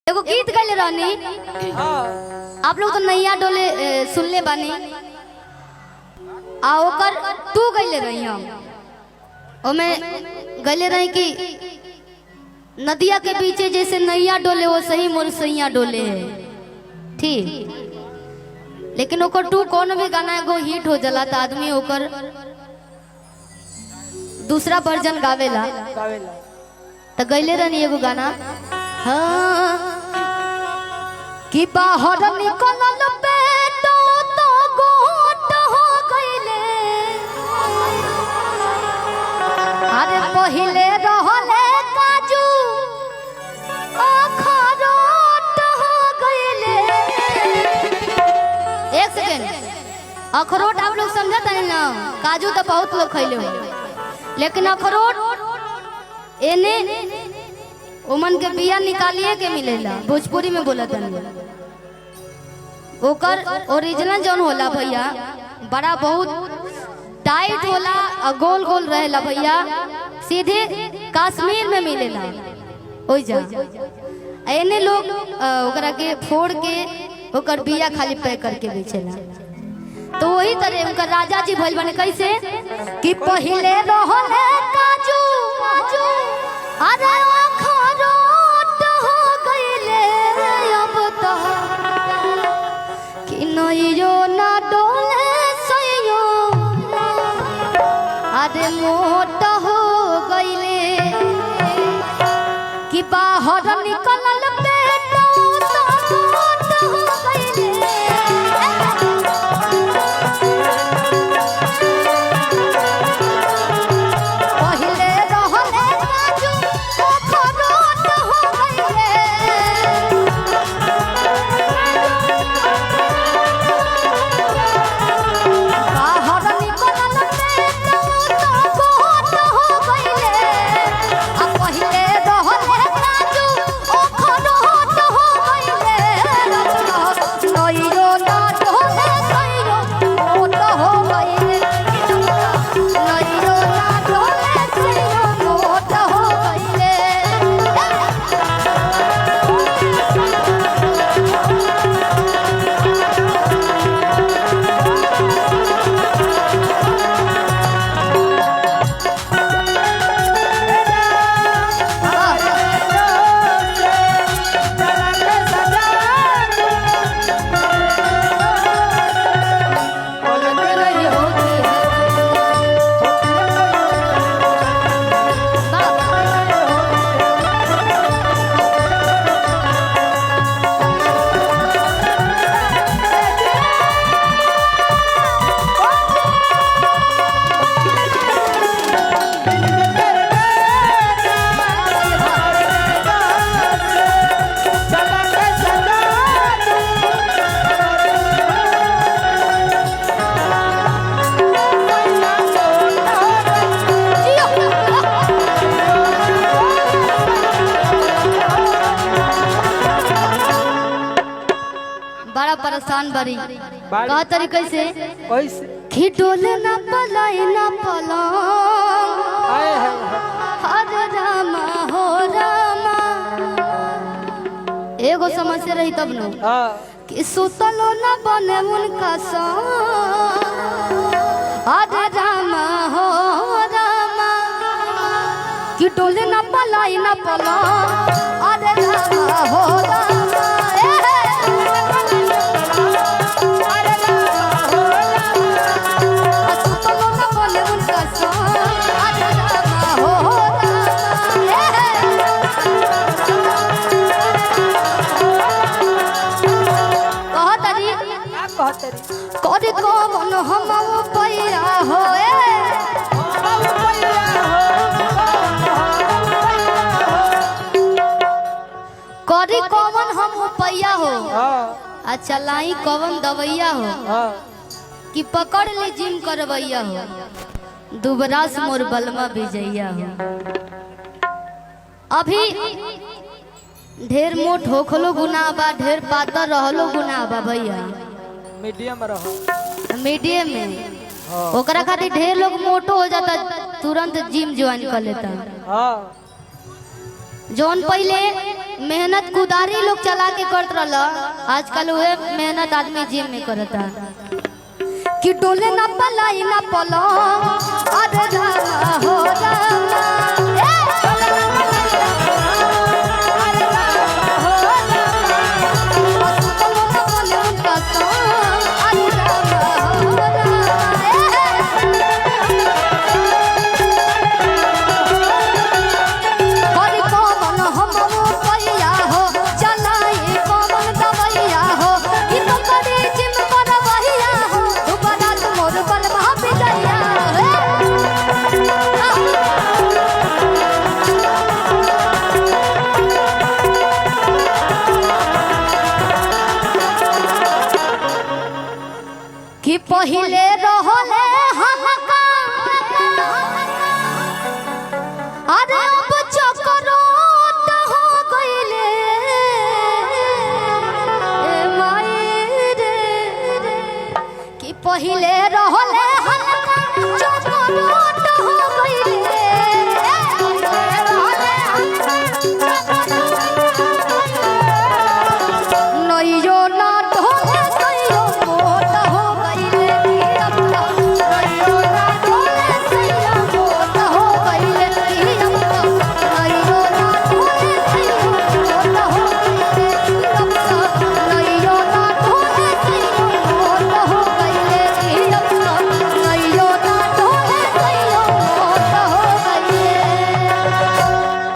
एगो गीत गले रहनी। आप लोग तो नैया डोले सुनले बानी आ ओकर तू गले रही हम ओमे गले रही कि नदिया के पीछे जैसे नैया डोले वो सही मोर सैया डोले है ठीक। लेकिन ओकर तू कौन भी गाना एगो हिट हो जला त आदमी ओकर दूसरा वर्जन गावेला तो गैले रहनी एगो गाना हाँ कि बाहर निकलल पेटो तो गोट हो गइले अरे पहिले रहले काजू अखरोट हो गइले। एक सेकंड अखरोट आप लोग समझत है ना काजू तो बहुत लोग खइले हो लेकिन अखरोट एने उमन के बिया निकालिए के मिलेला भोजपुरी में बोला था ओकर ओरिजिनल जौन होला भैया बड़ा बहुत टाइट होला और गोल गोल रहेला भैया सीधे कश्मीर में मिलेला ओइ जा एने लोग ओकरा के फोड़ के ओकर बिया खाली पैक करके बेचेला। तो वही तरह उनका राजा जी भइल बने कैसे कि पहिले रहले काजू अरे अखरोट हो गइले अब तो कि नइयो ना डोले सइयो अरे मोट हो गइले कि बाहर निकलल पेटो तो मोट हो गइले। बड़ा परेशान बड़ी कहा तरीके से खिटोले ना पलाई ना पलंग हर रामा हो रामा एगो समस्या रही तब न कि सुतलो ना बने उनका संग हर रामा हो रामा खिटोले ना पलाई ना पलंग हर रामा हो रामा। करे कौन हम पैया होए करे कौन हम पैया हो अच्छा लाई कौन दवैया हो कि पकड़ ले जिम करवैया हो दुबरास मोर बलमा विजैया हो। अभी ढेर मोट होखलो गुनाह बा ढेर पातर रहलो गुनाह बा भैया मीडियम रहो मीडियम में ओकरा खातिर ढेर लोग मोटो हो जाता तुरंत जिम ज्वाइन कर लेता। जौन पहले मेहनत कुदारी लोग चला के करत रहला, आजकल वह मेहनत आदमी जिम में करता। कि डोले ना पलाई ना पलो अरे रामा हो रामा, कि पहिले रहले हमका अरे अब चकरोट हो गइले ए माई रे, कि पहिले